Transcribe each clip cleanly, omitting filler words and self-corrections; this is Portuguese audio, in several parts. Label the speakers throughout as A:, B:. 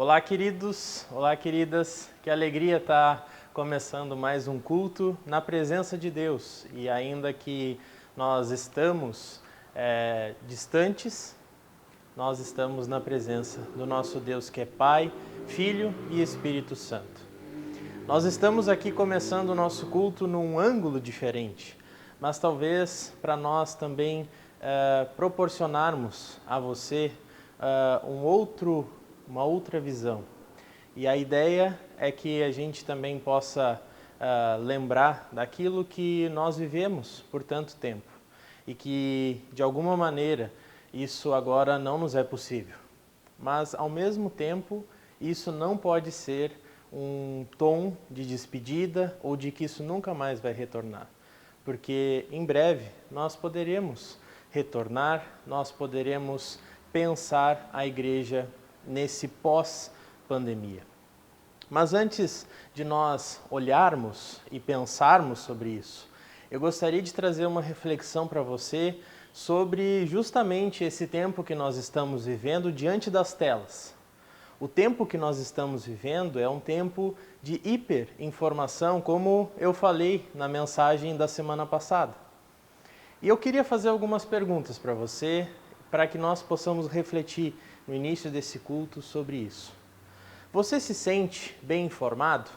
A: Olá, queridos, olá, queridas, que alegria estar começando mais um culto na presença de Deus. E ainda que nós estamos distantes, nós estamos na presença do nosso Deus que é Pai, Filho e Espírito Santo. Nós estamos aqui começando o nosso culto num ângulo diferente, mas talvez para nós também proporcionarmos a você uma outra visão. E a ideia é que a gente também possa lembrar daquilo que nós vivemos por tanto tempo e que, de alguma maneira, isso agora não nos é possível. Mas, ao mesmo tempo, isso não pode ser um tom de despedida ou de que isso nunca mais vai retornar. Porque, em breve, nós poderemos retornar, nós poderemos pensar a igreja nesse pós-pandemia. Mas antes de nós olharmos e pensarmos sobre isso, eu gostaria de trazer uma reflexão para você sobre justamente esse tempo que nós estamos vivendo diante das telas. O tempo que nós estamos vivendo é um tempo de hiperinformação, como eu falei na mensagem da semana passada. E eu queria fazer algumas perguntas para você, para que nós possamos refletir no início desse culto sobre isso. Você se sente bem informado?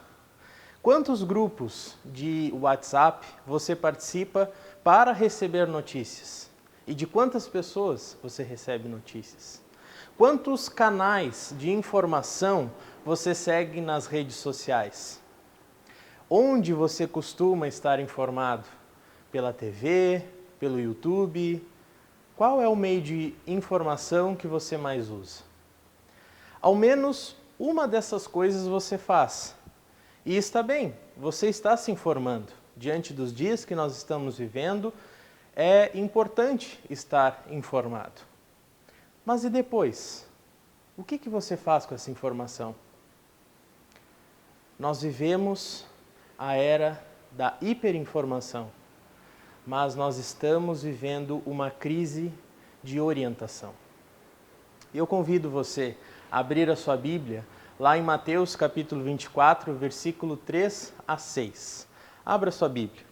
A: Quantos grupos de WhatsApp você participa para receber notícias? E de quantas pessoas você recebe notícias? Quantos canais de informação você segue nas redes sociais? Onde você costuma estar informado? Pela TV? Pelo YouTube? Qual é o meio de informação que você mais usa? Ao menos uma dessas coisas você faz. E está bem, você está se informando. Diante dos dias que nós estamos vivendo, é importante estar informado. Mas e depois? O que você faz com essa informação? Nós vivemos a era da hiperinformação, mas nós estamos vivendo uma crise de orientação. Eu convido você a abrir a sua Bíblia lá em Mateus capítulo 24, versículo 3 a 6. Abra a sua Bíblia.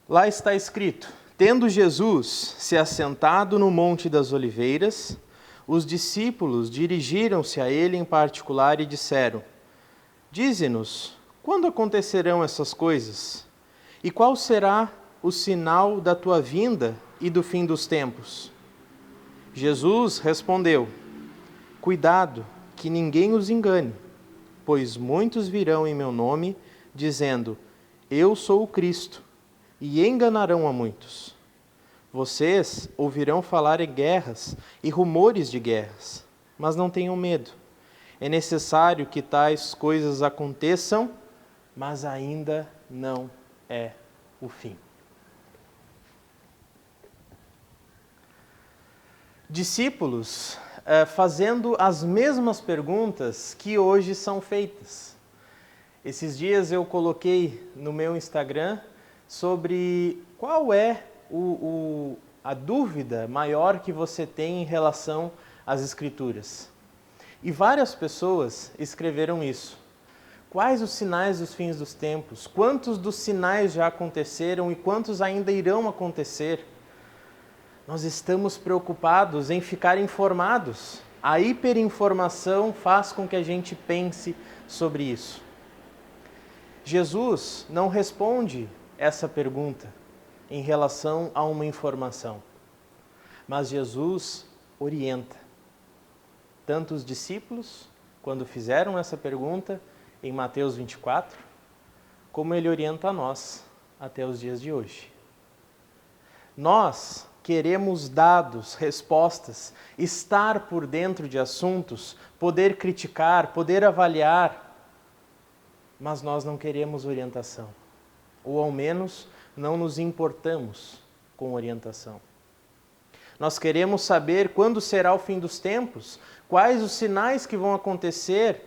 A: Lá está escrito: tendo Jesus se assentado no Monte das Oliveiras, os discípulos dirigiram-se a ele em particular e disseram: dize-nos, quando acontecerão essas coisas? E qual será o sinal da tua vinda e do fim dos tempos? Jesus respondeu: cuidado, que ninguém os engane, pois muitos virão em meu nome, dizendo: eu sou o Cristo, e enganarão a muitos. Vocês ouvirão falar em guerras e rumores de guerras, mas não tenham medo. É necessário que tais coisas aconteçam, mas ainda não é o fim. Discípulos fazendo as mesmas perguntas que hoje são feitas. Esses dias eu coloquei no meu Instagram sobre qual é a dúvida maior que você tem em relação às Escrituras. E várias pessoas escreveram isso. Quais os sinais dos fins dos tempos? Quantos dos sinais já aconteceram e quantos ainda irão acontecer? Nós estamos preocupados em ficar informados. A hiperinformação faz com que a gente pense sobre isso. Jesus não responde essa pergunta em relação a uma informação, mas Jesus orienta. Tanto os discípulos, quando fizeram essa pergunta, em Mateus 24, como ele orienta a nós até os dias de hoje. Nós queremos dados, respostas, estar por dentro de assuntos, poder criticar, poder avaliar, mas nós não queremos orientação, ou ao menos não nos importamos com orientação. Nós queremos saber quando será o fim dos tempos, quais os sinais que vão acontecer,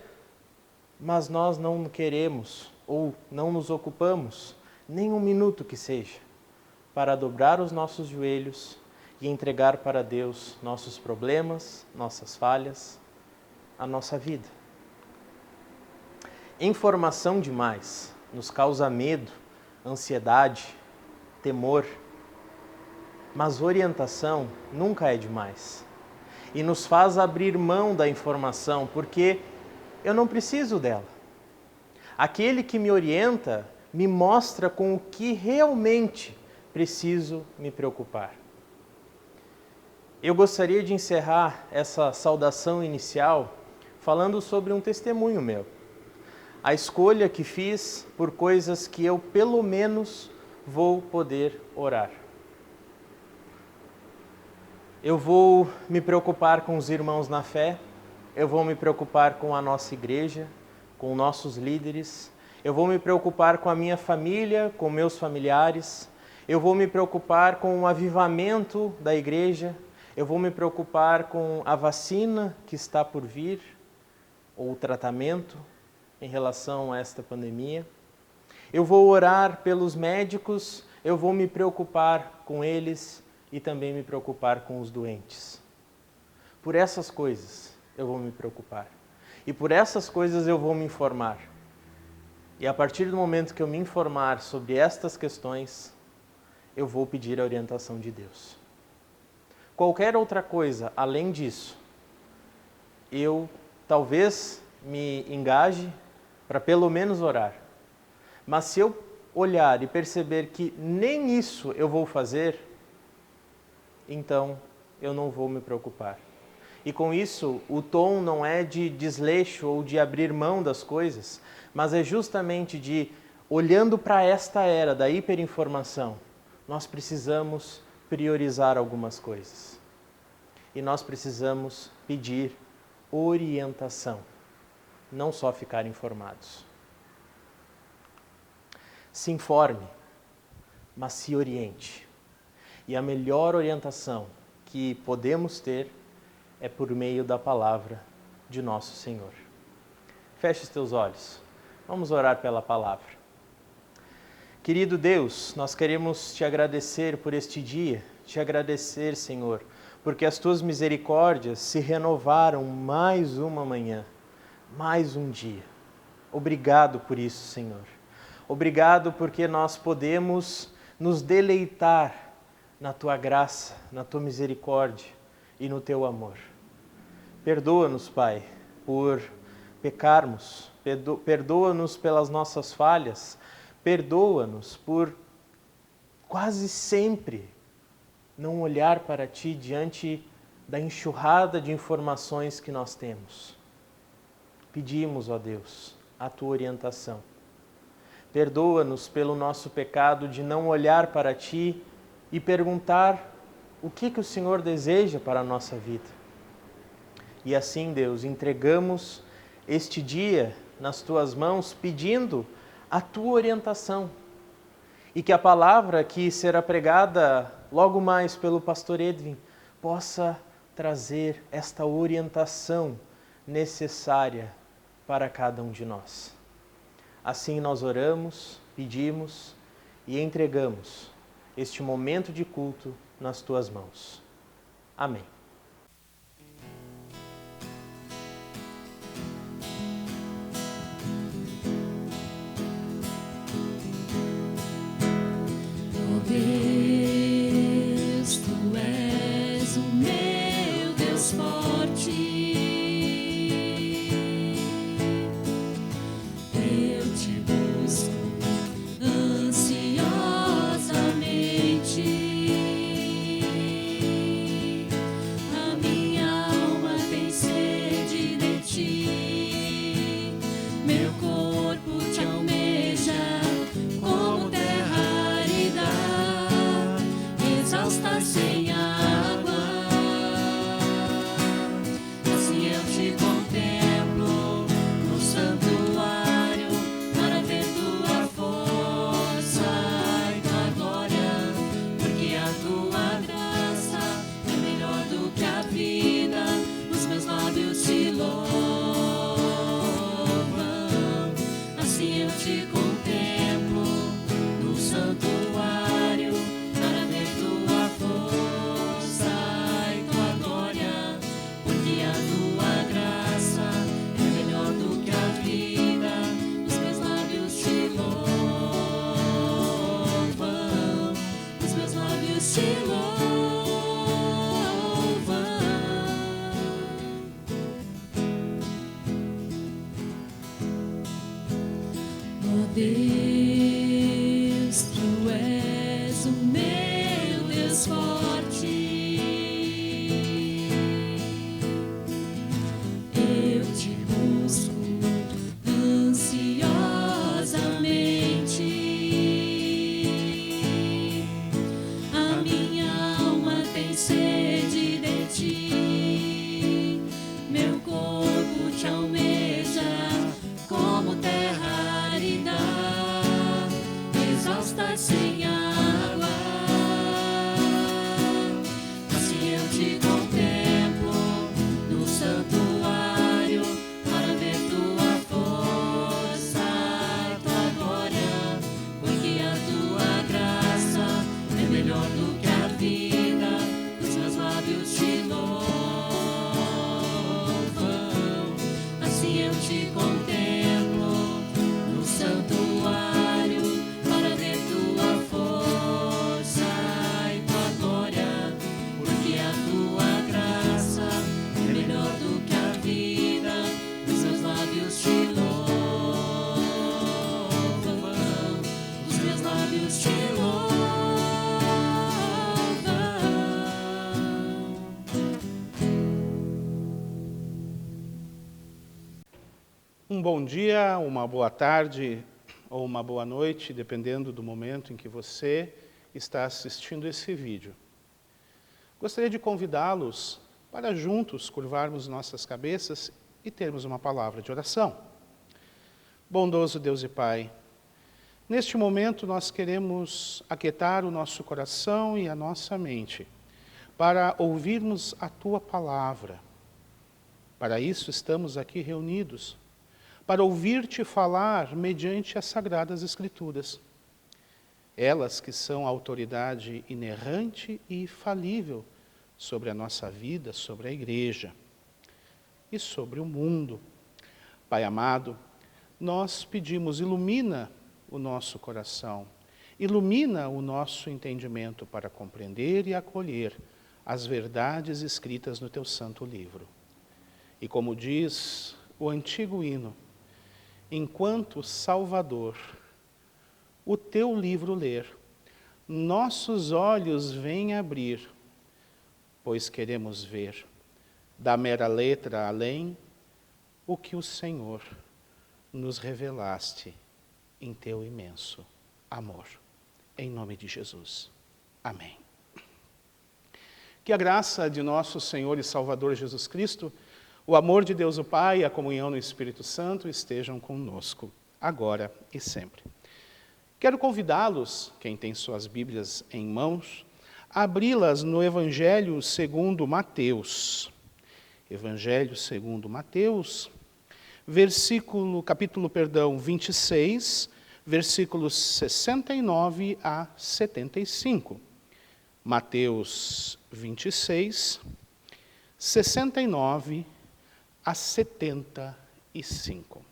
A: mas nós não queremos ou não nos ocupamos, nem um minuto que seja, para dobrar os nossos joelhos e entregar para Deus nossos problemas, nossas falhas, a nossa vida. Informação demais nos causa medo, ansiedade, temor, mas orientação nunca é demais e nos faz abrir mão da informação, porque eu não preciso dela. Aquele que me orienta me mostra com o que realmente preciso me preocupar. Eu gostaria de encerrar essa saudação inicial falando sobre um testemunho meu. A escolha que fiz por coisas que eu, pelo menos, vou poder orar. Eu vou me preocupar com os irmãos na fé, eu vou me preocupar com a nossa igreja, com nossos líderes, eu vou me preocupar com a minha família, com meus familiares, eu vou me preocupar com o avivamento da igreja, eu vou me preocupar com a vacina que está por vir, ou o tratamento em relação a esta pandemia. Eu vou orar pelos médicos, eu vou me preocupar com eles e também me preocupar com os doentes. Por essas coisas eu vou me preocupar. E por essas coisas eu vou me informar. E a partir do momento que eu me informar sobre estas questões, eu vou pedir a orientação de Deus. Qualquer outra coisa além disso, eu talvez me engaje para pelo menos orar. Mas se eu olhar e perceber que nem isso eu vou fazer, então eu não vou me preocupar. E com isso, o tom não é de desleixo ou de abrir mão das coisas, mas é justamente de, olhando para esta era da hiperinformação, nós precisamos priorizar algumas coisas. E nós precisamos pedir orientação, não só ficar informados. Se informe, mas se oriente. E a melhor orientação que podemos ter é por meio da palavra de nosso Senhor. Feche os teus olhos. Vamos orar pela palavra. Querido Deus, nós queremos te agradecer por este dia, te agradecer, Senhor, porque as tuas misericórdias se renovaram mais uma manhã, mais um dia. Obrigado por isso, Senhor. Obrigado porque nós podemos nos deleitar na tua graça, na tua misericórdia e no teu amor. Perdoa-nos, Pai, por pecarmos, perdoa-nos pelas nossas falhas, perdoa-nos por quase sempre não olhar para Ti diante da enxurrada de informações que nós temos. Pedimos, ó Deus, a Tua orientação. Perdoa-nos pelo nosso pecado de não olhar para Ti e perguntar o que o Senhor deseja para a nossa vida. E assim, Deus, entregamos este dia nas Tuas mãos, pedindo a Tua orientação. E que a palavra que será pregada logo mais pelo pastor Edwin possa trazer esta orientação necessária para cada um de nós. Assim nós oramos, pedimos e entregamos este momento de culto nas Tuas mãos. Amém.
B: Deus, Tu és o meu Deus forte. Eu te busco ansiosamente. A minha alma tem sede de Ti. Meu corpo te almeja como terra árida, exausta sem água. Assim eu te contemplo no santuário para ver Tua força e Tua glória, porque a Tua graça é melhor do que a vida. Os meus lábios te louvam. Assim eu te contemplo no santuário para ver Tua força Ó Deus, tu és o meu Deus forte. Eu te busco ansiosamente. A minha alma tem sede de ti. Meu corpo te almeja como terra árida, exausta sem água. Assim eu te contemplo no santuário para ver tua força e tua glória, porque a tua graça é melhor do que a vida, os meus lábios te louvam. Assim eu te contemplo no santuário para ver tua força e tua glória, porque a tua graça é melhor do que a vida, os meus lábios te louvam, os meus lábios te louvam.
C: Um bom dia, uma boa tarde ou uma boa noite, dependendo do momento em que você está assistindo esse vídeo. Gostaria de convidá-los para juntos curvarmos nossas cabeças e termos uma palavra de oração. Bondoso Deus e Pai, neste momento nós queremos aquietar o nosso coração e a nossa mente para ouvirmos a Tua palavra. Para isso estamos aqui reunidos, para ouvir-te falar mediante as Sagradas Escrituras. Elas que são a autoridade inerrante e infalível sobre a nossa vida, sobre a Igreja e sobre o mundo. Pai amado, nós pedimos, ilumina o nosso coração, ilumina o nosso entendimento para compreender e acolher as verdades escritas no Teu santo livro. E como diz o antigo hino, enquanto Salvador, o Teu livro ler, nossos olhos vêm abrir, pois queremos ver, da mera letra além, o que o Senhor nos revelaste em Teu imenso amor. Em nome de Jesus. Amém. Que a graça de nosso Senhor e Salvador Jesus Cristo, o amor de Deus o Pai e a comunhão no Espírito Santo estejam conosco, agora e sempre. Quero convidá-los, quem tem suas Bíblias em mãos, a abri-las no Evangelho segundo Mateus. Evangelho segundo Mateus, capítulo 26, versículos 69 a 75. Mateus 26, 69 a 75.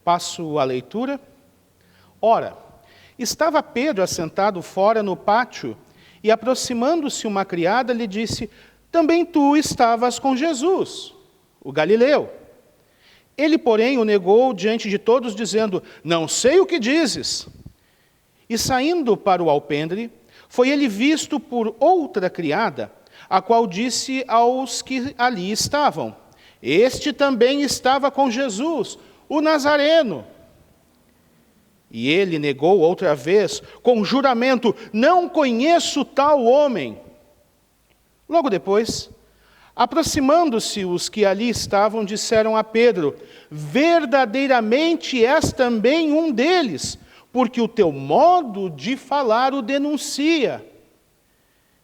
C: Passo a leitura. Ora, estava Pedro assentado fora no pátio, e aproximando-se uma criada, lhe disse: também tu estavas com Jesus, o Galileu. Ele, porém, o negou diante de todos, dizendo: não sei o que dizes. E saindo para o alpendre, foi ele visto por outra criada, a qual disse aos que ali estavam: este também estava com Jesus, o Nazareno. E ele negou outra vez, com juramento: não conheço tal homem. Logo depois, aproximando-se os que ali estavam, disseram a Pedro: verdadeiramente és também um deles, porque o teu modo de falar o denuncia.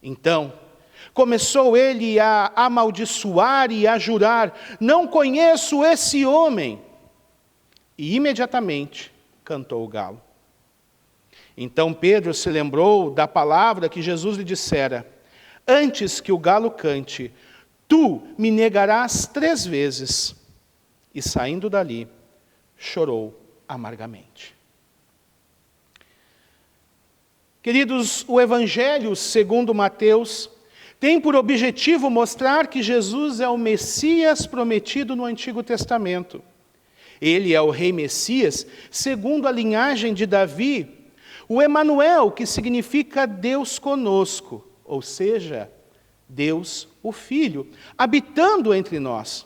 C: Então, começou ele a amaldiçoar e a jurar: não conheço esse homem. E imediatamente cantou o galo. Então Pedro se lembrou da palavra que Jesus lhe dissera: antes que o galo cante, tu me negarás 3 vezes. E saindo dali, chorou amargamente. Queridos, o Evangelho segundo Mateus tem por objetivo mostrar que Jesus é o Messias prometido no Antigo Testamento. Ele é o Rei Messias, segundo a linhagem de Davi, o Emanuel, que significa Deus conosco, ou seja, Deus o Filho, habitando entre nós.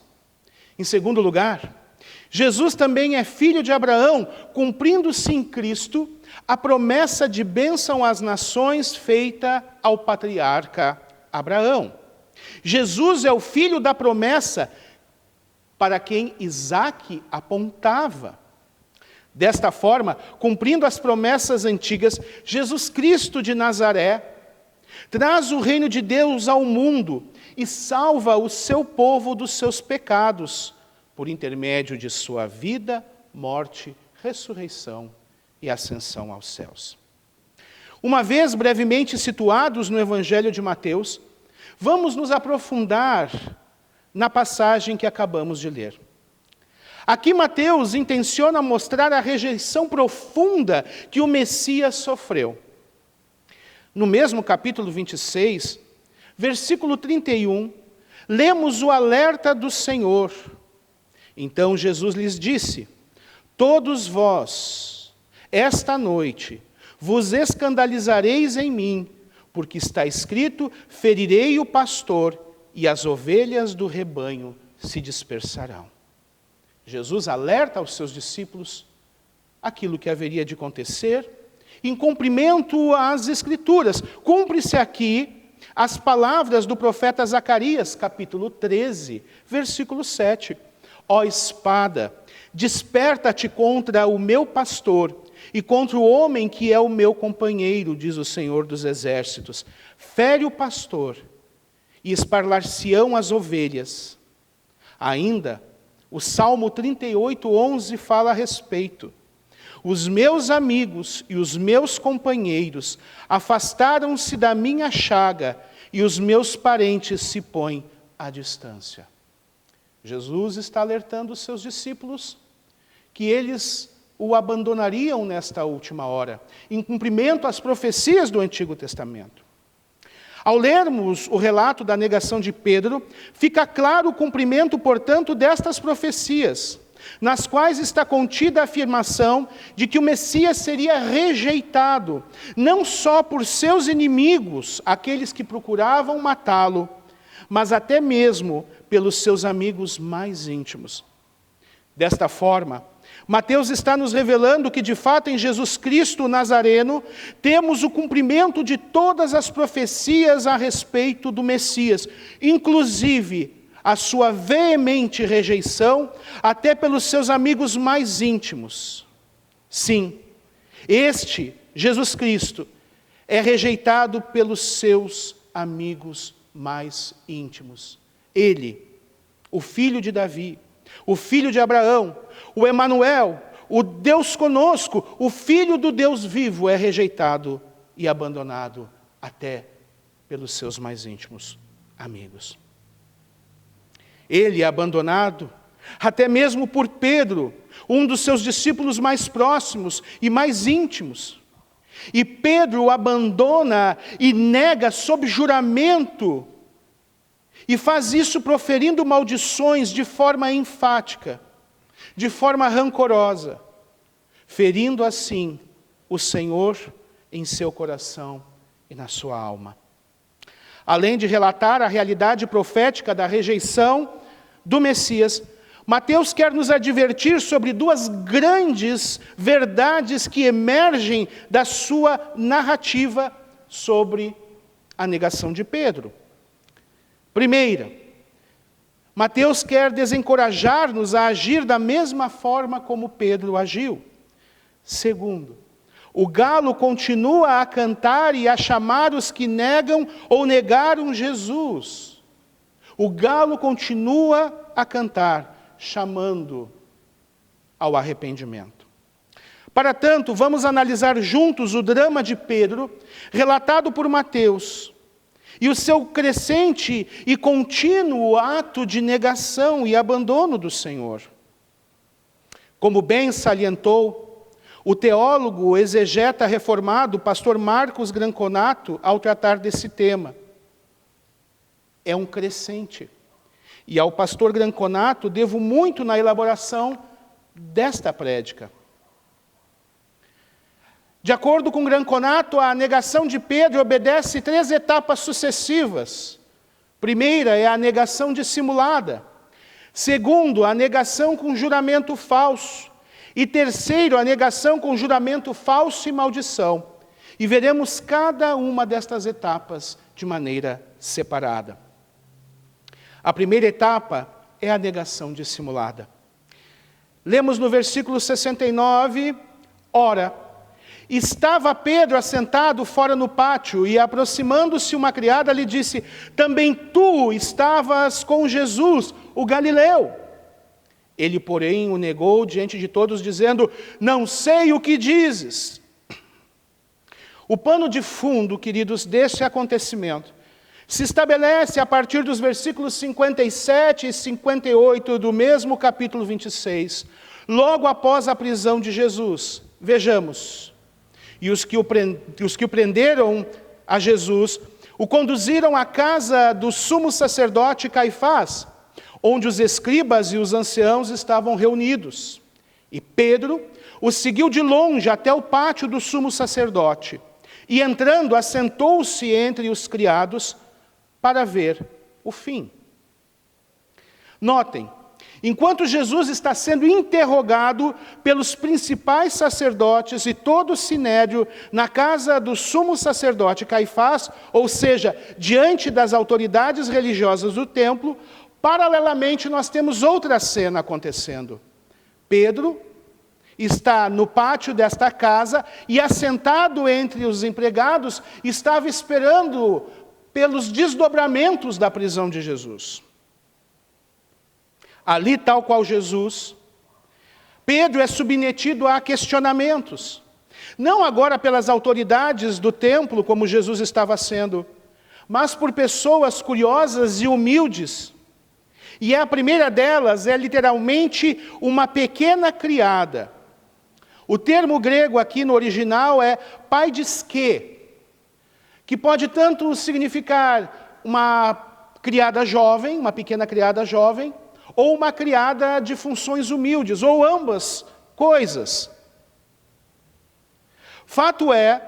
C: Em segundo lugar, Jesus também é filho de Abraão, cumprindo-se em Cristo a promessa de bênção às nações feita ao patriarca Abraão. Jesus é o filho da promessa para quem Isaque apontava. Desta forma, cumprindo as promessas antigas, Jesus Cristo de Nazaré traz o reino de Deus ao mundo e salva o seu povo dos seus pecados, por intermédio de sua vida, morte, ressurreição e ascensão aos céus. Uma vez brevemente situados no Evangelho de Mateus, vamos nos aprofundar na passagem que acabamos de ler. Aqui Mateus intenciona mostrar a rejeição profunda que o Messias sofreu. No mesmo capítulo 26, versículo 31, lemos o alerta do Senhor. Então Jesus lhes disse: todos vós, esta noite, vos escandalizareis em mim, porque está escrito: ferirei o pastor, e as ovelhas do rebanho se dispersarão. Jesus alerta aos seus discípulos aquilo que haveria de acontecer, em cumprimento às Escrituras. Cumpre-se aqui as palavras do profeta Zacarias, capítulo 13, versículo 7. Ó espada, desperta-te contra o meu pastor e contra o homem que é o meu companheiro, diz o Senhor dos Exércitos. Fere o pastor e esparlar-se-ão as ovelhas. Ainda, o Salmo 38:11 fala a respeito. Os meus amigos e os meus companheiros afastaram-se da minha chaga, e os meus parentes se põem à distância. Jesus está alertando os seus discípulos que eles o abandonariam nesta última hora, em cumprimento às profecias do Antigo Testamento. Ao lermos o relato da negação de Pedro, fica claro o cumprimento, portanto, destas profecias, nas quais está contida a afirmação de que o Messias seria rejeitado, não só por seus inimigos, aqueles que procuravam matá-lo, mas até mesmo pelos seus amigos mais íntimos. Desta forma, Mateus está nos revelando que, de fato, em Jesus Cristo, o Nazareno, temos o cumprimento de todas as profecias a respeito do Messias, inclusive a sua veemente rejeição até pelos seus amigos mais íntimos. Sim, este, Jesus Cristo, é rejeitado pelos seus amigos mais íntimos. Ele, o filho de Davi, o filho de Abraão, o Emanuel, o Deus conosco, o Filho do Deus vivo, é rejeitado e abandonado até pelos seus mais íntimos amigos. Ele é abandonado até mesmo por Pedro, um dos seus discípulos mais próximos e mais íntimos. E Pedro o abandona e nega sob juramento, e faz isso proferindo maldições de forma enfática, de forma rancorosa, ferindo assim o Senhor em seu coração e na sua alma. Além de relatar a realidade profética da rejeição do Messias, Mateus quer nos advertir sobre duas grandes verdades que emergem da sua narrativa sobre a negação de Pedro. Primeira, Mateus quer desencorajar-nos a agir da mesma forma como Pedro agiu. Segundo, o galo continua a cantar e a chamar os que negam ou negaram Jesus. O galo continua a cantar, chamando ao arrependimento. Para tanto, vamos analisar juntos o drama de Pedro, relatado por Mateus, e o seu crescente e contínuo ato de negação e abandono do Senhor. Como bem salientou, O teólogo, o exegeta reformado, pastor Marcos Granconato, ao tratar desse tema, é um crescente. E ao pastor Granconato devo muito na elaboração desta prédica. De acordo com Granconato, a negação de Pedro obedece 3 etapas sucessivas. Primeira é a negação dissimulada. Segundo, a negação com juramento falso. E terceiro, a negação com juramento falso e maldição. E veremos cada uma destas etapas de maneira separada. A primeira etapa é a negação dissimulada. Lemos no versículo 69, ora, estava Pedro assentado fora no pátio, e aproximando-se uma criada lhe disse, também tu estavas com Jesus, o Galileu. Ele, porém, o negou diante de todos, dizendo, não sei o que dizes. O pano de fundo, queridos, deste acontecimento, se estabelece a partir dos versículos 57 e 58 do mesmo capítulo 26, logo após a prisão de Jesus. Vejamos, e os que o prenderam a Jesus, o conduziram à casa do sumo sacerdote Caifás, onde os escribas e os anciãos estavam reunidos. E Pedro o seguiu de longe até o pátio do sumo sacerdote, e entrando, assentou-se entre os criados para ver o fim. Notem, enquanto Jesus está sendo interrogado pelos principais sacerdotes e todo o sinédrio na casa do sumo sacerdote Caifás, ou seja, diante das autoridades religiosas do templo, paralelamente nós temos outra cena acontecendo. Pedro está no pátio desta casa e, assentado entre os empregados, estava esperando pelos desdobramentos da prisão de Jesus. Ali, tal qual Jesus, Pedro é submetido a questionamentos. Não agora pelas autoridades do templo, como Jesus estava sendo, mas por pessoas curiosas e humildes. E a primeira delas é literalmente uma pequena criada. O termo grego aqui no original é paidiske, que pode tanto significar uma criada jovem, uma pequena criada jovem, ou uma criada de funções humildes, ou ambas coisas. Fato é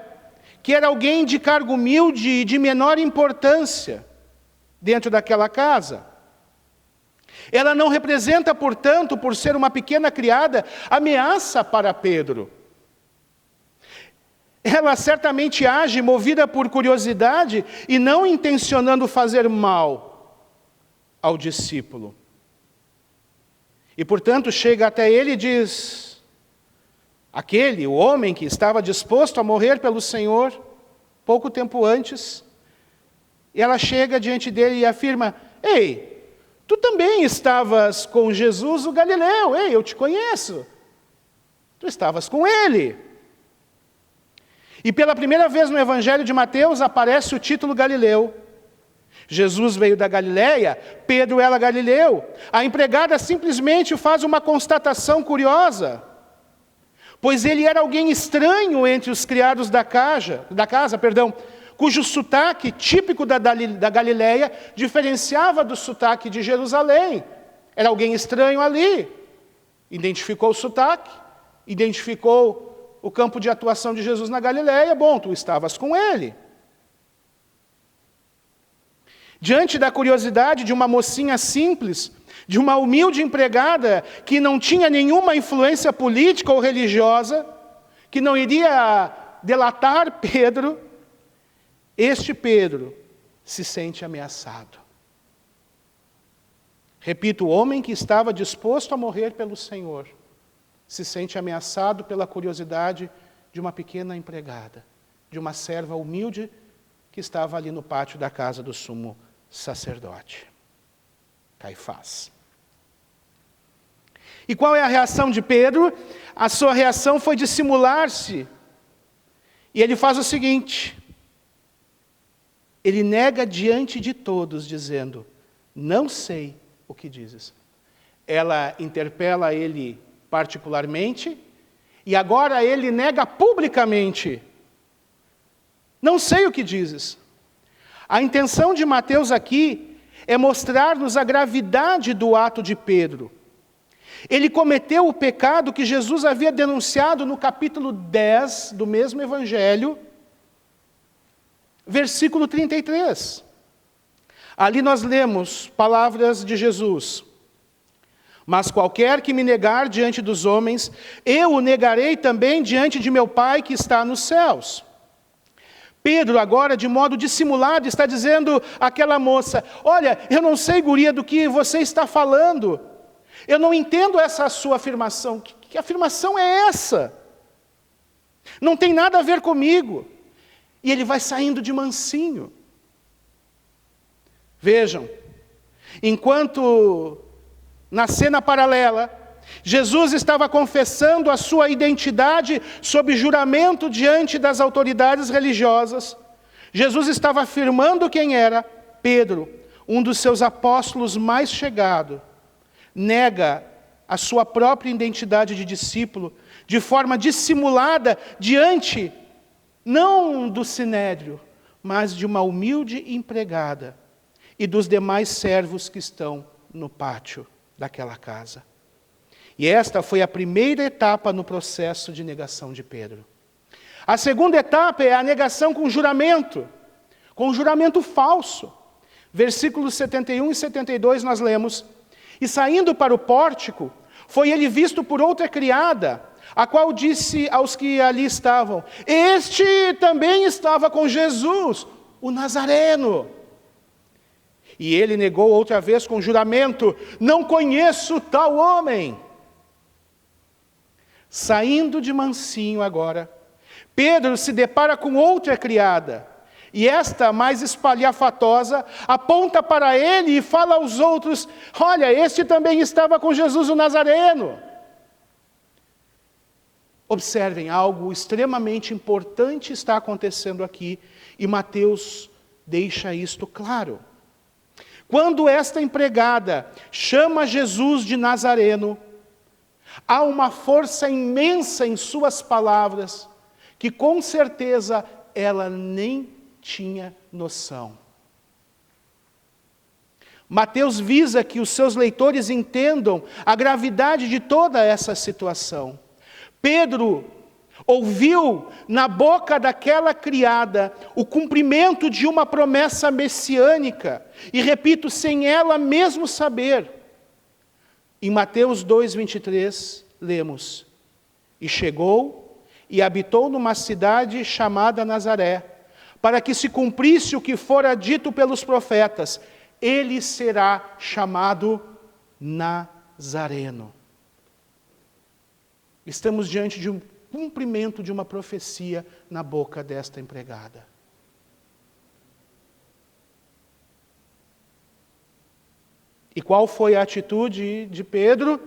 C: que era alguém de cargo humilde e de menor importância dentro daquela casa. Ela não representa, portanto, por ser uma pequena criada, ameaça para Pedro. Ela certamente age movida por curiosidade e não intencionando fazer mal ao discípulo. E, portanto, chega até ele e diz, o homem que estava disposto a morrer pelo Senhor, pouco tempo antes, e ela chega diante dele e afirma, ei, tu também estavas com Jesus o Galileu, ei, eu te conheço, tu estavas com ele. E pela primeira vez no Evangelho de Mateus aparece o título Galileu. Jesus veio da Galileia, Pedro era Galileu. A empregada simplesmente faz uma constatação curiosa, pois ele era alguém estranho entre os criados da casa, cujo sotaque típico da Galileia diferenciava do sotaque de Jerusalém. Era alguém estranho ali. Identificou o sotaque, identificou o campo de atuação de Jesus na Galileia. Bom, tu estavas com ele. Diante da curiosidade de uma mocinha simples, de uma humilde empregada que não tinha nenhuma influência política ou religiosa, que não iria delatar Pedro, este Pedro se sente ameaçado. Repito, o homem que estava disposto a morrer pelo Senhor se sente ameaçado pela curiosidade de uma pequena empregada, de uma serva humilde que estava ali no pátio da casa do sumo sacerdote, Caifás. E qual é a reação de Pedro? A sua reação foi dissimular-se. E ele faz o seguinte, ele nega diante de todos, dizendo, não sei o que dizes. Ela interpela ele particularmente, E agora ele nega publicamente. Não sei o que dizes. A intenção de Mateus aqui é mostrar-nos a gravidade do ato de Pedro. Ele cometeu o pecado que Jesus havia denunciado no capítulo 10 do mesmo evangelho, versículo 33. Ali nós lemos palavras de Jesus. Mas qualquer que me negar diante dos homens, eu o negarei também diante de meu Pai que está nos céus. Pedro agora, de modo dissimulado, está dizendo àquela moça, olha, eu não sei, guria, do que você está falando. Eu não entendo essa sua afirmação. Que afirmação é essa? Não tem nada a ver comigo. E ele vai saindo de mansinho. Vejam, enquanto na cena paralela, Jesus estava confessando a sua identidade sob juramento diante das autoridades religiosas. Jesus estava afirmando quem era. Pedro, um dos seus apóstolos mais chegado, nega a sua própria identidade de discípulo de forma dissimulada diante, não do sinédrio, mas de uma humilde empregada e dos demais servos que estão no pátio daquela casa. E esta foi a primeira etapa no processo de negação de Pedro. A segunda etapa é a negação com juramento falso. Versículos 71 e 72 nós lemos, e saindo para o pórtico, foi ele visto por outra criada, a qual disse aos que ali estavam, este também estava com Jesus, o Nazareno. E ele negou outra vez com juramento, não conheço tal homem. Saindo de mansinho agora, Pedro se depara com outra criada, e esta, mais espalhafatosa, aponta para ele e fala aos outros, olha, este também estava com Jesus o Nazareno. Observem, algo extremamente importante está acontecendo aqui, e Mateus deixa isto claro. Quando esta empregada chama Jesus de Nazareno, há uma força imensa em suas palavras, que com certeza ela nem tinha noção. Mateus visa que os seus leitores entendam a gravidade de toda essa situação. Pedro ouviu na boca daquela criada o cumprimento de uma promessa messiânica, e repito, sem ela mesmo saber. Em Mateus 2:23, lemos, e chegou e habitou numa cidade chamada Nazaré, para que se cumprisse o que fora dito pelos profetas, ele será chamado Nazareno. Estamos diante de um cumprimento de uma profecia na boca desta empregada. E qual foi a atitude de Pedro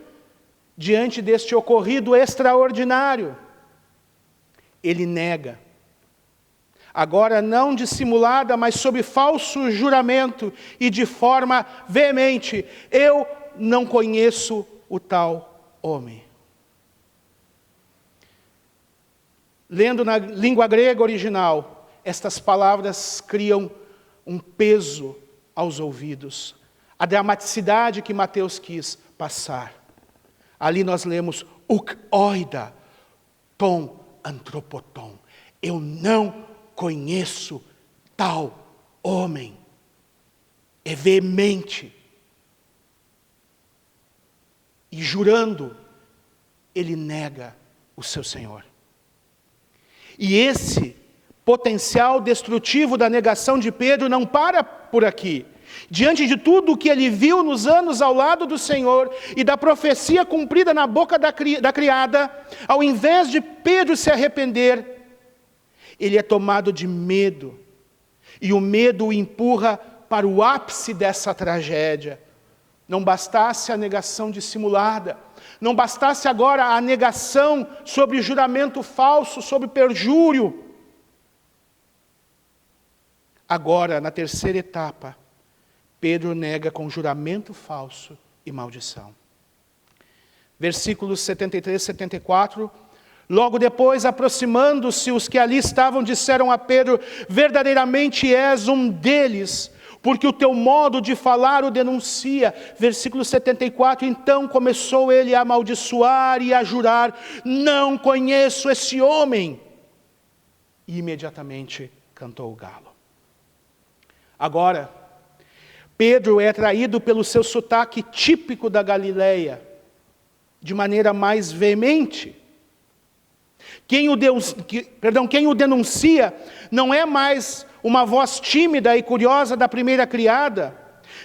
C: diante deste ocorrido extraordinário? Ele nega. Agora não dissimulada, mas sob falso juramento e de forma veemente, eu não conheço o tal homem. Lendo na língua grega original, estas palavras criam um peso aos ouvidos. A dramaticidade que Mateus quis passar. Ali nós lemos, uk oida, ton antropoton. Eu não conheço tal homem. É veemente. E jurando, ele nega o seu Senhor. E esse potencial destrutivo da negação de Pedro não para por aqui. Diante de tudo o que ele viu nos anos ao lado do Senhor e da profecia cumprida na boca da criada, ao invés de Pedro se arrepender, ele é tomado de medo. E o medo o empurra para o ápice dessa tragédia. Não bastasse a negação dissimulada, não bastasse agora a negação sobre juramento falso, sobre perjúrio. Agora, na terceira etapa, Pedro nega com juramento falso e maldição. Versículos 73 e 74 Logo depois, aproximando-se, os que ali estavam disseram a Pedro: verdadeiramente és um deles, porque o teu modo de falar o denuncia. Versículo 74, então começou ele a amaldiçoar e a jurar: não conheço esse homem. E imediatamente cantou o galo. Agora, Pedro é atraído pelo seu sotaque típico da Galileia, de maneira mais veemente. Quem o denuncia não é mais uma voz tímida e curiosa da primeira criada,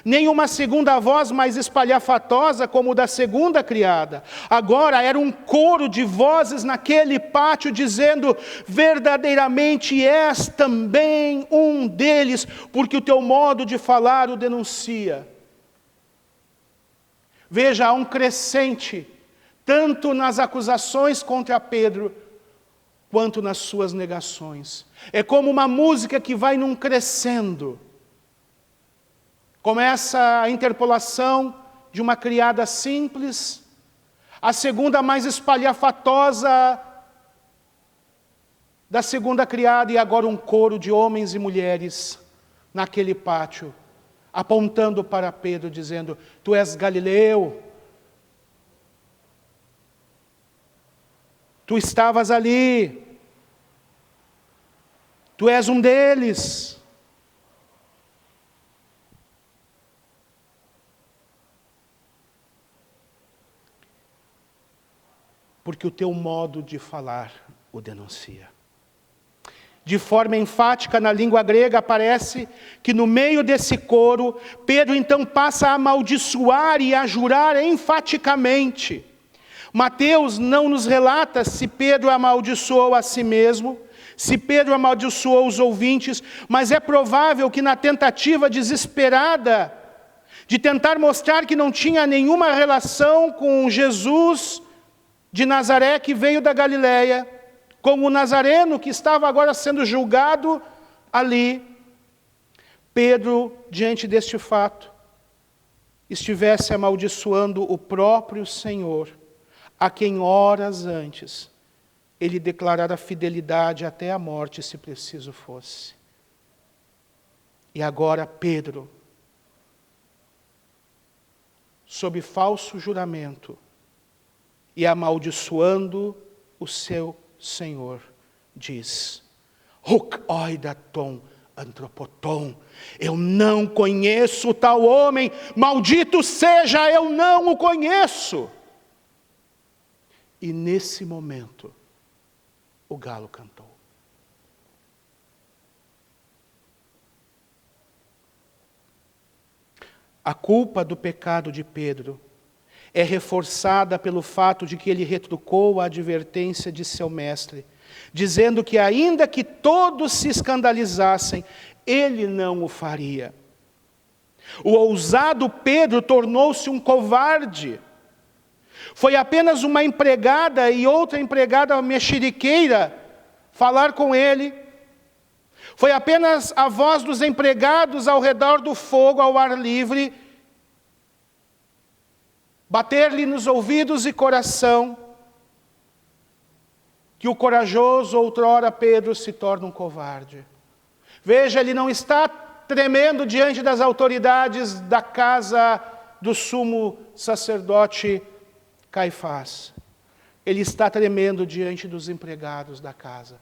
C: nem uma segunda voz mais espalhafatosa como da segunda criada. Agora era um coro de vozes naquele pátio dizendo: verdadeiramente és também um deles, porque o teu modo de falar o denuncia. Veja, há um crescente, tanto nas acusações contra Pedro, quanto nas suas negações. É como uma música que vai num crescendo. Começa a interpolação de uma criada simples, a segunda mais espalhafatosa da segunda criada, e agora um coro de homens e mulheres naquele pátio, apontando para Pedro, dizendo: tu és Galileu, tu estavas ali, tu és um deles. Porque o teu modo de falar o denuncia. De forma enfática, na língua grega, aparece que no meio desse coro, Pedro então passa a amaldiçoar e a jurar enfaticamente. Mateus não nos relata se Pedro amaldiçoou a si mesmo, se Pedro amaldiçoou os ouvintes, mas é provável que na tentativa desesperada de tentar mostrar que não tinha nenhuma relação com Jesus de Nazaré, que veio da Galileia, com o nazareno que estava agora sendo julgado ali, Pedro, diante deste fato, estivesse amaldiçoando o próprio Senhor, a quem horas antes ele declarara fidelidade até a morte, se preciso fosse. E agora Pedro, sob falso juramento e amaldiçoando o seu Senhor, diz: Huc oidaton antropoton, eu não conheço tal homem, maldito seja, eu não o conheço. E nesse momento, o galo cantou. A culpa do pecado de Pedro é reforçada pelo fato de que ele retrucou a advertência de seu mestre, dizendo que ainda que todos se escandalizassem, ele não o faria. O ousado Pedro tornou-se um covarde. Foi apenas uma empregada e outra empregada mexeriqueira falar com ele. Foi apenas a voz dos empregados ao redor do fogo, ao ar livre, bater-lhe nos ouvidos e coração, que o corajoso outrora Pedro se torna um covarde. Veja, ele não está tremendo diante das autoridades da casa do sumo sacerdote Caifás. Ele está tremendo diante dos empregados da casa,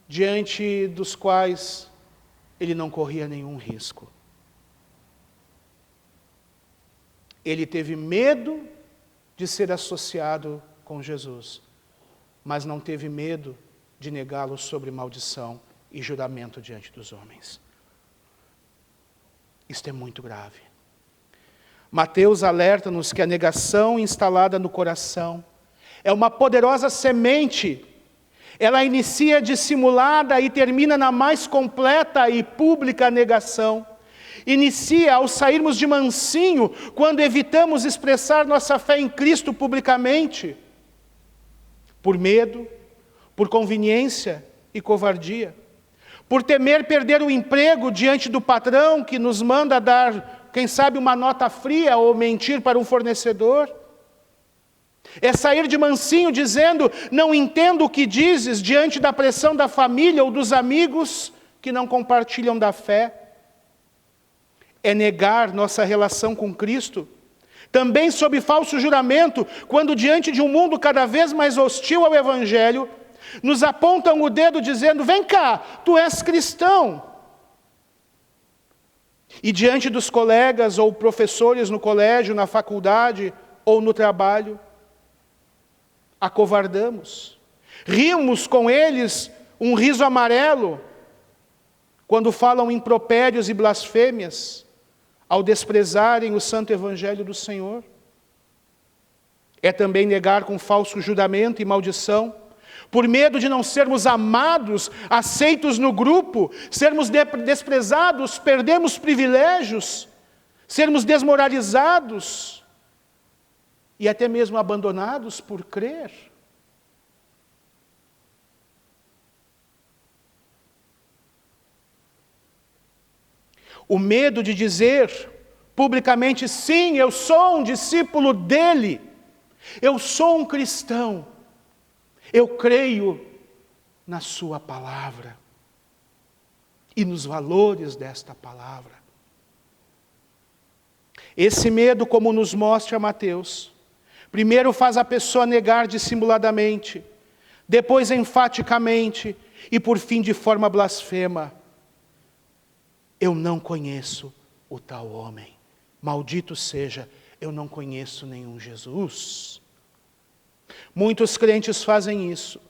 C: diante dos quais ele não corria nenhum risco. Ele teve medo de ser associado com Jesus, mas não teve medo de negá-lo sobre maldição e juramento diante dos homens. Isto é muito grave. Mateus alerta-nos que a negação instalada no coração é uma poderosa semente. Ela inicia dissimulada e termina na mais completa e pública negação. Inicia ao sairmos de mansinho, quando evitamos expressar nossa fé em Cristo publicamente, por medo, por conveniência e covardia, por temer perder o emprego diante do patrão que nos manda dar, quem sabe, uma nota fria ou mentir para um fornecedor, É sair de mansinho dizendo, não entendo o que dizes, diante da pressão da família ou dos amigos que não compartilham da fé. É negar nossa relação com Cristo, também sob falso juramento, quando diante de um mundo cada vez mais hostil ao Evangelho, nos apontam o dedo dizendo, vem cá, tu és cristão. E diante dos colegas ou professores no colégio, na faculdade ou no trabalho, acovardamos. Rimos com eles um riso amarelo, quando falam impropérios e blasfêmias, ao desprezarem o santo evangelho do Senhor. É também negar com falso juramento e maldição, por medo de não sermos amados, aceitos no grupo, sermos desprezados, perdermos privilégios, sermos desmoralizados e até mesmo abandonados por crer. O medo de dizer publicamente, sim, eu sou um discípulo dele, eu sou um cristão, eu creio na sua palavra e nos valores desta palavra. Esse medo, como nos mostra Mateus, primeiro faz a pessoa negar dissimuladamente, depois enfaticamente e por fim de forma blasfema. Eu não conheço o tal homem. Maldito seja, eu não conheço nenhum Jesus. Muitos crentes fazem isso.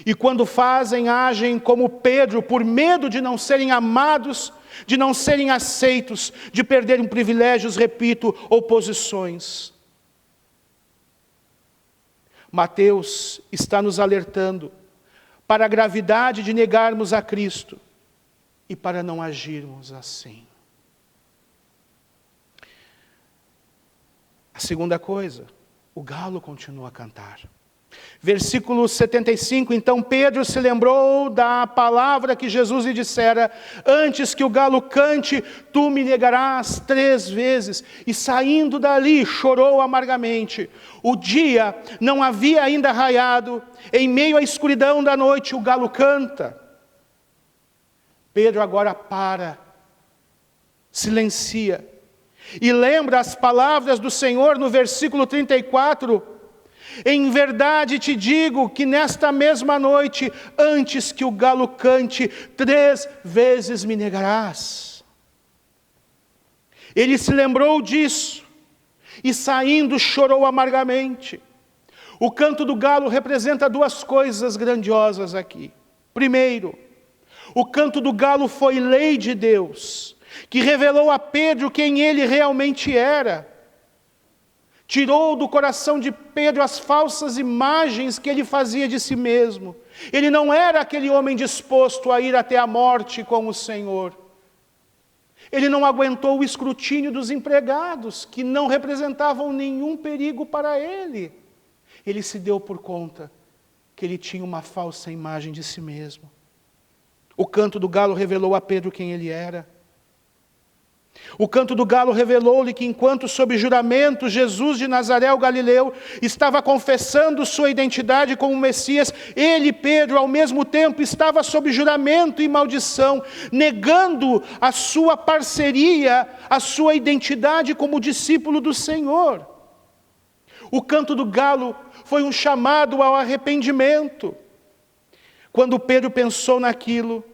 C: E quando fazem, agem como Pedro, por medo de não serem amados, de não serem aceitos, de perderem privilégios, repito, ou posições. Mateus está nos alertando para a gravidade de negarmos a Cristo e para não agirmos assim. A segunda coisa, o galo continua a cantar. Versículo 75, então Pedro se lembrou da palavra que Jesus lhe dissera, antes que o galo cante, tu me negarás 3 vezes. E saindo dali, chorou amargamente. O dia não havia ainda raiado, em meio à escuridão da noite, o galo canta. Pedro agora para, silencia, e lembra as palavras do Senhor no versículo 34, em verdade te digo que nesta mesma noite, antes que o galo cante, 3 vezes me negarás. Ele se lembrou disso, e saindo chorou amargamente. O canto do galo representa 2 coisas grandiosas aqui. Primeiro, o canto do galo foi lei de Deus, que revelou a Pedro quem ele realmente era. Tirou do coração de Pedro as falsas imagens que ele fazia de si mesmo. Ele não era aquele homem disposto a ir até a morte com o Senhor. Ele não aguentou o escrutínio dos empregados, que não representavam nenhum perigo para ele. Ele se deu por conta que ele tinha uma falsa imagem de si mesmo. O canto do galo revelou a Pedro quem ele era. O canto do galo revelou-lhe que enquanto sob juramento Jesus de Nazaré, o Galileu, estava confessando sua identidade como Messias, ele, Pedro, ao mesmo tempo estava sob juramento e maldição, negando a sua parceria, a sua identidade como discípulo do Senhor. O canto do galo foi um chamado ao arrependimento. Quando Pedro pensou naquilo,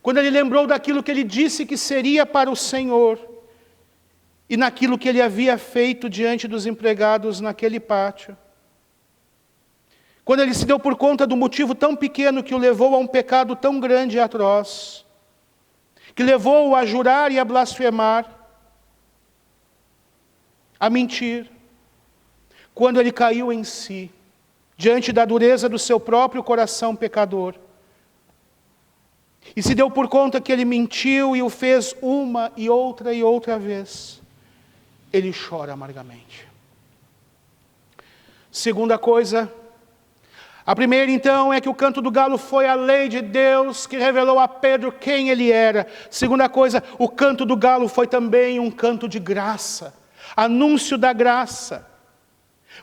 C: quando ele lembrou daquilo que ele disse que seria para o Senhor, e naquilo que ele havia feito diante dos empregados naquele pátio, quando ele se deu por conta do motivo tão pequeno que o levou a um pecado tão grande e atroz, que levou-o a jurar e a blasfemar, a mentir, quando ele caiu em si, diante da dureza do seu próprio coração pecador, e se deu por conta que ele mentiu e o fez uma e outra vez, ele chora amargamente. Segunda coisa, a primeira então é que o canto do galo foi a lei de Deus que revelou a Pedro quem ele era. Segunda coisa, o canto do galo foi também um canto de graça. anúncio da graça.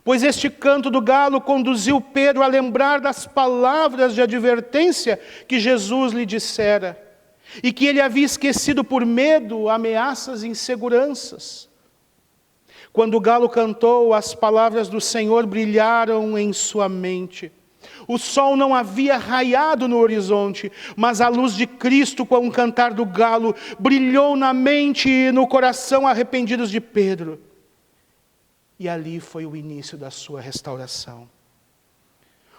C: Pois este canto do galo conduziu Pedro a lembrar das palavras de advertência que Jesus lhe dissera, e que ele havia esquecido por medo, ameaças e inseguranças. Quando o galo cantou, as palavras do Senhor brilharam em sua mente. O sol não havia raiado no horizonte, mas a luz de Cristo, com o cantar do galo, brilhou na mente e no coração arrependidos de Pedro. E ali foi o início da sua restauração.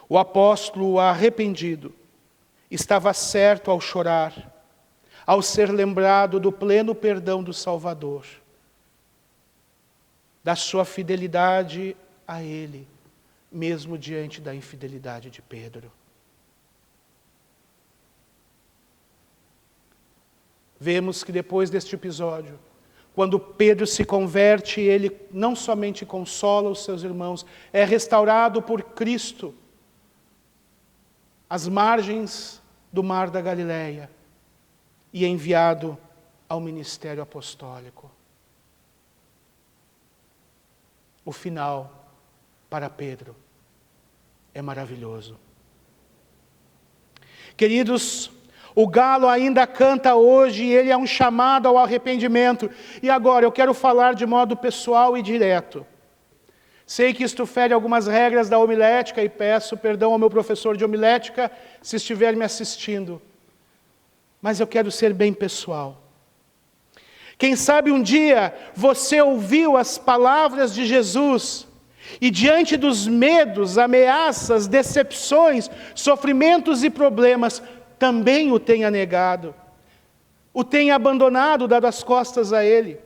C: O apóstolo arrependido estava certo ao chorar, ao ser lembrado do pleno perdão do Salvador, da sua fidelidade a Ele, mesmo diante da infidelidade de Pedro. Vemos que depois deste episódio, quando Pedro se converte, ele não somente consola os seus irmãos, é restaurado por Cristo às margens do mar da Galileia e é enviado ao ministério apostólico. O final para Pedro é maravilhoso. Queridos, o galo ainda canta hoje e ele é um chamado ao arrependimento. E agora eu quero falar de modo pessoal e direto. Sei que isto fere algumas regras da homilética e peço perdão ao meu professor de homilética se estiver me assistindo. Mas eu quero ser bem pessoal. Quem sabe um dia você ouviu as palavras de Jesus e diante dos medos, ameaças, decepções, sofrimentos e problemas, também o tenha negado, o tenha abandonado, dado as costas a Ele.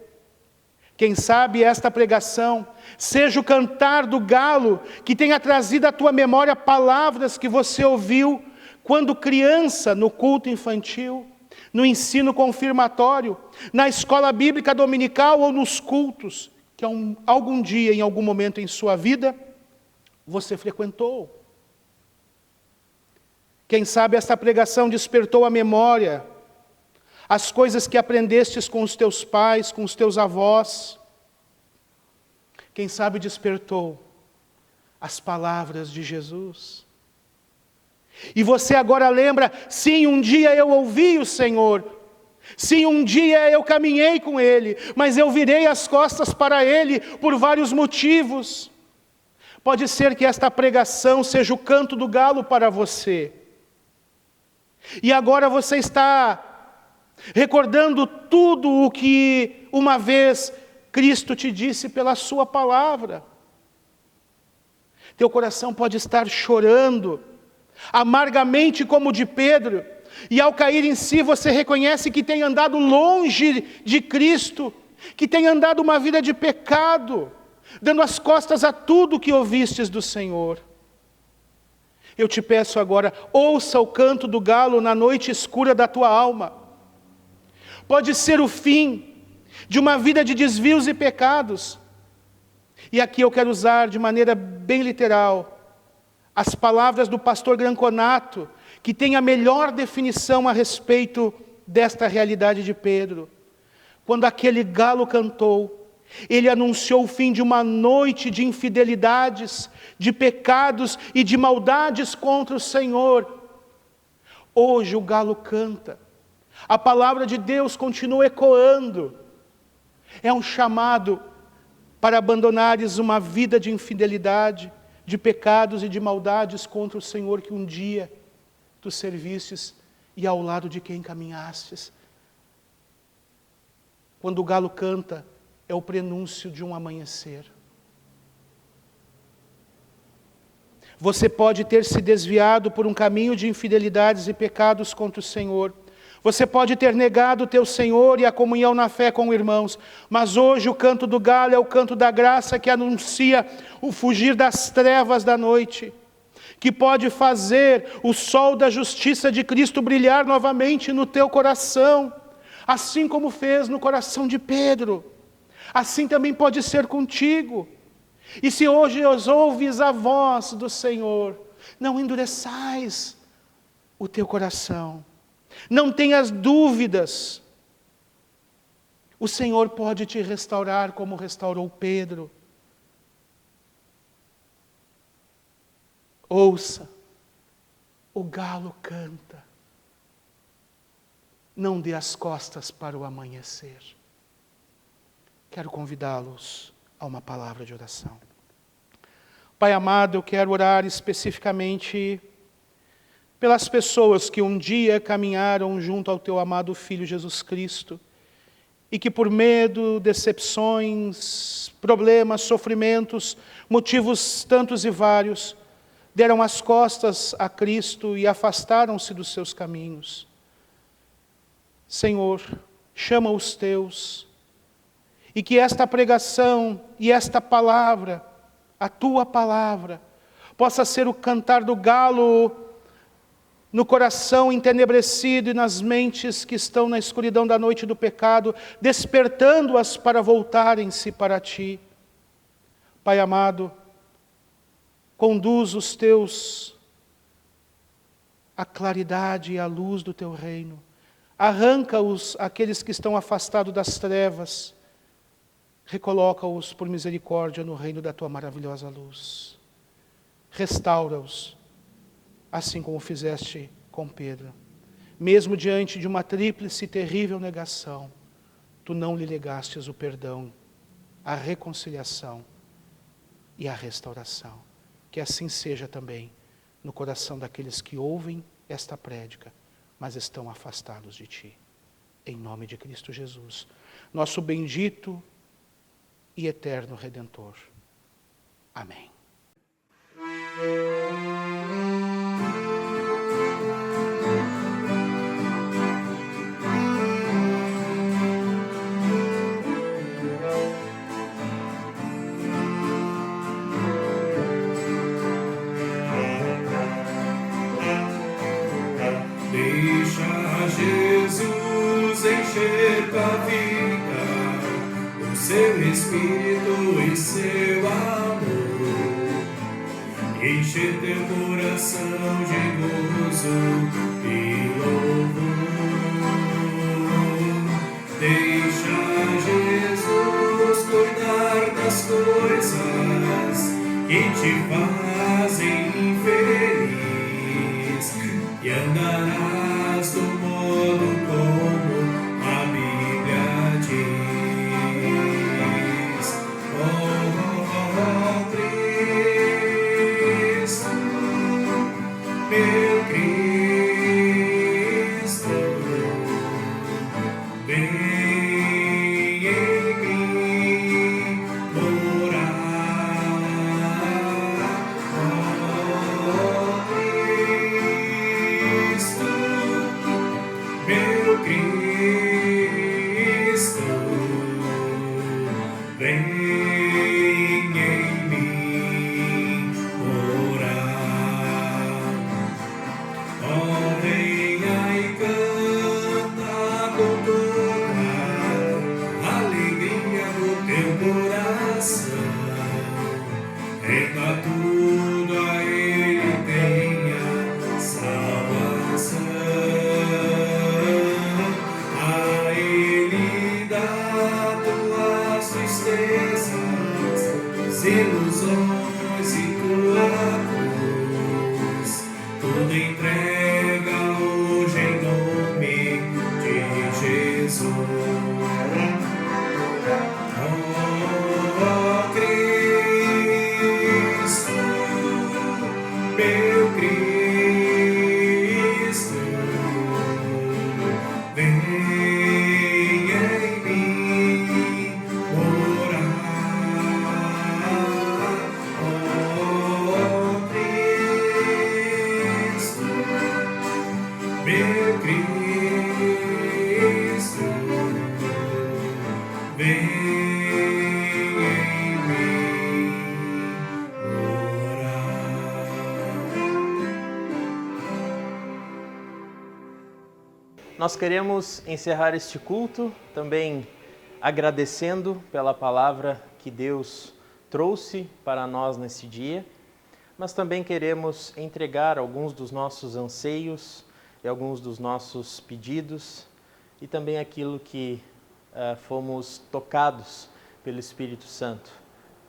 C: Quem sabe esta pregação seja o cantar do galo que tenha trazido à tua memória palavras que você ouviu quando criança no culto infantil, no ensino confirmatório, na escola bíblica dominical ou nos cultos, que algum dia, em algum momento em sua vida, você frequentou. Quem sabe esta pregação despertou a memória, as coisas que aprendestes com os teus pais, com os teus avós. Quem sabe despertou as palavras de Jesus. E você agora lembra, sim, um dia eu ouvi o Senhor, sim, um dia eu caminhei com Ele, mas eu virei as costas para Ele por vários motivos. Pode ser que esta pregação seja o canto do galo para você. E agora você está recordando tudo o que uma vez Cristo te disse pela sua palavra. Teu coração pode estar chorando amargamente como o de Pedro, e ao cair em si você reconhece que tem andado longe de Cristo, que tem andado uma vida de pecado, dando as costas a tudo que ouvistes do Senhor. Eu te peço agora, ouça o canto do galo na noite escura da tua alma. Pode ser o fim de uma vida de desvios e pecados. E aqui eu quero usar de maneira bem literal as palavras do pastor Granconato, que tem a melhor definição a respeito desta realidade de Pedro. Quando aquele galo cantou, ele anunciou o fim de uma noite de infidelidades, de pecados e de maldades contra o Senhor. Hoje o galo canta, a palavra de Deus continua ecoando. É um chamado para abandonares uma vida de infidelidade, de pecados e de maldades contra o Senhor que um dia tu servistes e ao lado de quem caminhastes. Quando o galo canta, é o prenúncio de um amanhecer. Você pode ter se desviado por um caminho de infidelidades e pecados contra o Senhor. Você pode ter negado o teu Senhor e a comunhão na fé com irmãos, mas hoje o canto do galo é o canto da graça que anuncia o fugir das trevas da noite, que pode fazer o sol da justiça de Cristo brilhar novamente no teu coração, assim como fez no coração de Pedro. Assim também pode ser contigo. E se hoje ouves a voz do Senhor, não endureçais o teu coração. Não tenhas dúvidas. O Senhor pode te restaurar como restaurou Pedro. Ouça, o galo canta. Não dê as costas para o amanhecer. Quero convidá-los a uma palavra de oração. Pai amado, eu quero orar especificamente pelas pessoas que um dia caminharam junto ao Teu amado Filho Jesus Cristo e que por medo, decepções, problemas, sofrimentos, motivos tantos e vários, deram as costas a Cristo e afastaram-se dos seus caminhos. Senhor, chama os Teus, e que esta pregação e esta palavra, a Tua palavra, possa ser o cantar do galo no coração entenebrecido e nas mentes que estão na escuridão da noite do pecado, despertando-as para voltarem-se para Ti. Pai amado, conduz os Teus à claridade e à luz do Teu reino. Arranca-os, aqueles que estão afastados das trevas. Recoloca-os por misericórdia no reino da Tua maravilhosa luz. Restaura-os, assim como fizeste com Pedro. Mesmo diante de uma tríplice e terrível negação, Tu não lhe legastes o perdão, a reconciliação e a restauração. Que assim seja também no coração daqueles que ouvem esta prédica, mas estão afastados de Ti. Em nome de Cristo Jesus, nosso bendito e eterno Redentor. Amém.
D: Deixa Jesus encher tua vida, o seu Espírito e seu amor, encher teu coração de gozo e louvor. Deixa Jesus cuidar das coisas que te fazem feliz, e andarás do modo como a Bíblia diz. Oh, Cristo, meu Cristo, vem em mim morar. Oh, Cristo, meu Cristo, vem em mim morar. Oh, venha e canta com toda a alegria do teu coração. Renda tudo a Ele, tenha salvação. A Ele dá tuas tristezas, ilusões e tua cruz. Tudo entrega hoje em nome de Jesus. Oh, Cristo, meu Cristo, vem em mim morar. Oh, Cristo, meu Cristo, vem em mim morar.
A: Nós queremos encerrar este culto também agradecendo pela palavra que Deus trouxe para nós nesse dia, mas também queremos entregar alguns dos nossos anseios e alguns dos nossos pedidos e também aquilo que fomos tocados pelo Espírito Santo,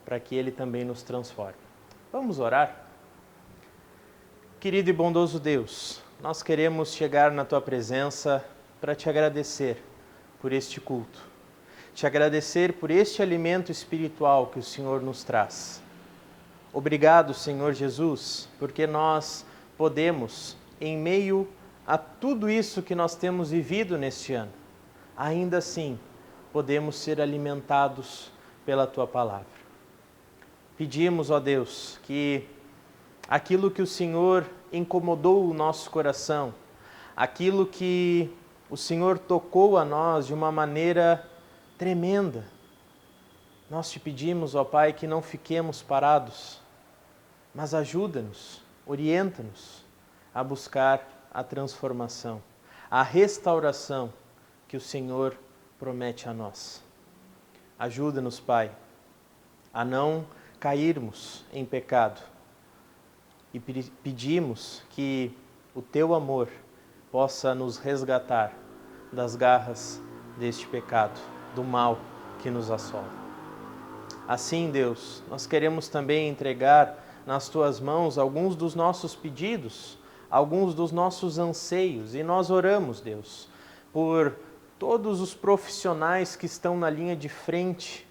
A: para que Ele também nos transforme. Vamos orar? Querido e bondoso Deus, nós queremos chegar na Tua presença para Te agradecer por este culto, Te agradecer por este alimento espiritual que o Senhor nos traz. Obrigado, Senhor Jesus, porque nós podemos, em meio a tudo isso que nós temos vivido neste ano, ainda assim podemos ser alimentados pela Tua palavra. Pedimos, ó Deus, que aquilo que o Senhor incomodou o nosso coração, aquilo que o Senhor tocou a nós de uma maneira tremenda, nós Te pedimos, ó Pai, que não fiquemos parados, mas ajuda-nos, orienta-nos a buscar a transformação, a restauração que o Senhor promete a nós. Ajuda-nos, Pai, a não cairmos em pecado e pedimos que o Teu amor possa nos resgatar das garras deste pecado, do mal que nos assola. Assim, Deus, nós queremos também entregar nas Tuas mãos alguns dos nossos pedidos, alguns dos nossos anseios, e nós oramos, Deus, por todos os profissionais que estão na linha de frente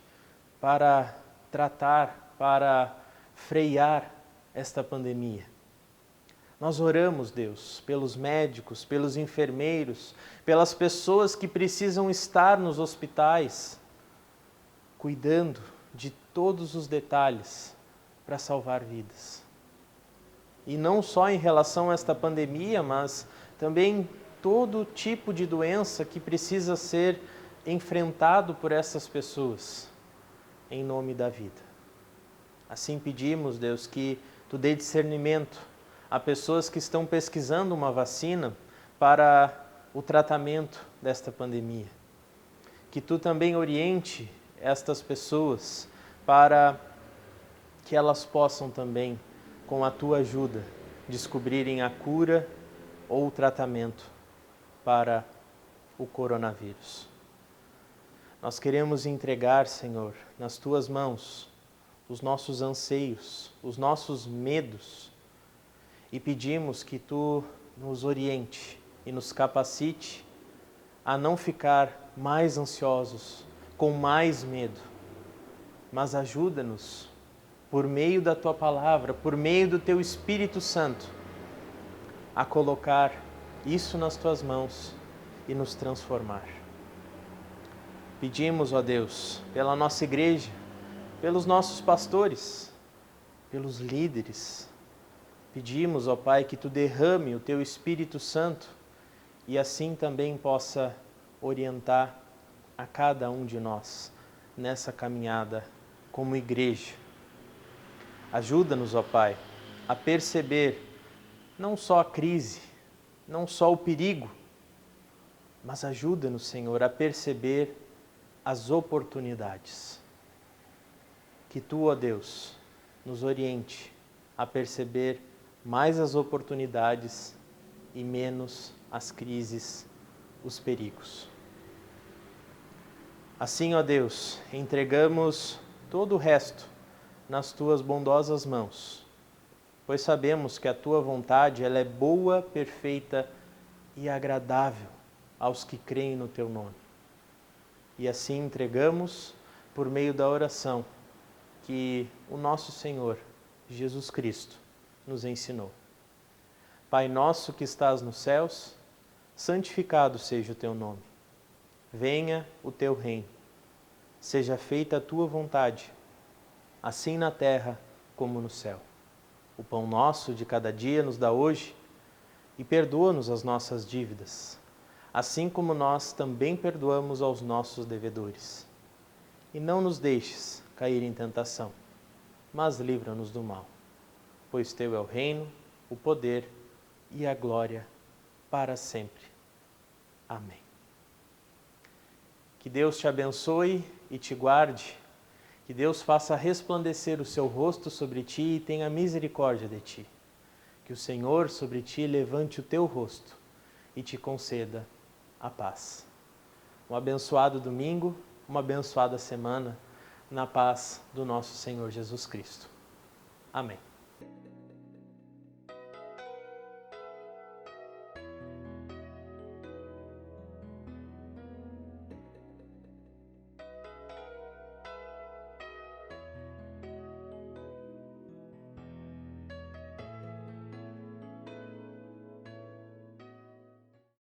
A: para tratar, para frear esta pandemia. Nós oramos, Deus, pelos médicos, pelos enfermeiros, pelas pessoas que precisam estar nos hospitais, cuidando de todos os detalhes para salvar vidas. E não só em relação a esta pandemia, mas também todo tipo de doença que precisa ser enfrentado por essas pessoas, em nome da vida. Assim pedimos, Deus, que Tu dê discernimento a pessoas que estão pesquisando uma vacina para o tratamento desta pandemia. Que Tu também oriente estas pessoas para que elas possam também, com a Tua ajuda, descobrirem a cura ou o tratamento para o coronavírus. Nós queremos entregar, Senhor, nas Tuas mãos os nossos anseios, os nossos medos, e pedimos que Tu nos oriente e nos capacite a não ficar mais ansiosos, com mais medo, mas ajuda-nos, por meio da Tua palavra, por meio do Teu Espírito Santo, a colocar isso nas Tuas mãos e nos transformar. Pedimos, ó Deus, pela nossa igreja, pelos nossos pastores, pelos líderes. Pedimos, ó Pai, que Tu derrame o Teu Espírito Santo e assim também possa orientar a cada um de nós nessa caminhada como igreja. Ajuda-nos, ó Pai, a perceber não só a crise, não só o perigo, mas ajuda-nos, Senhor, a perceber as oportunidades. Que Tu, ó Deus, nos oriente a perceber mais as oportunidades e menos as crises, os perigos. Assim, ó Deus, entregamos todo o resto nas Tuas bondosas mãos, pois sabemos que a Tua vontade ela é boa, perfeita e agradável aos que creem no Teu nome. E assim entregamos por meio da oração que o nosso Senhor, Jesus Cristo, nos ensinou. Pai nosso que estás nos céus, santificado seja o Teu nome. Venha o Teu reino. Seja feita a Tua vontade, assim na terra como no céu. O pão nosso de cada dia nos dá hoje e perdoa-nos as nossas dívidas, assim como nós também perdoamos aos nossos devedores. E não nos deixes cair em tentação, mas livra-nos do mal. Pois Teu é o reino, o poder e a glória para sempre. Amém. Que Deus te abençoe e te guarde. Que Deus faça resplandecer o seu rosto sobre ti e tenha misericórdia de ti. Que o Senhor sobre ti levante o teu rosto e te conceda a paz. um abençoado domingo, uma abençoada semana, na paz do nosso Senhor Jesus Cristo. Amém.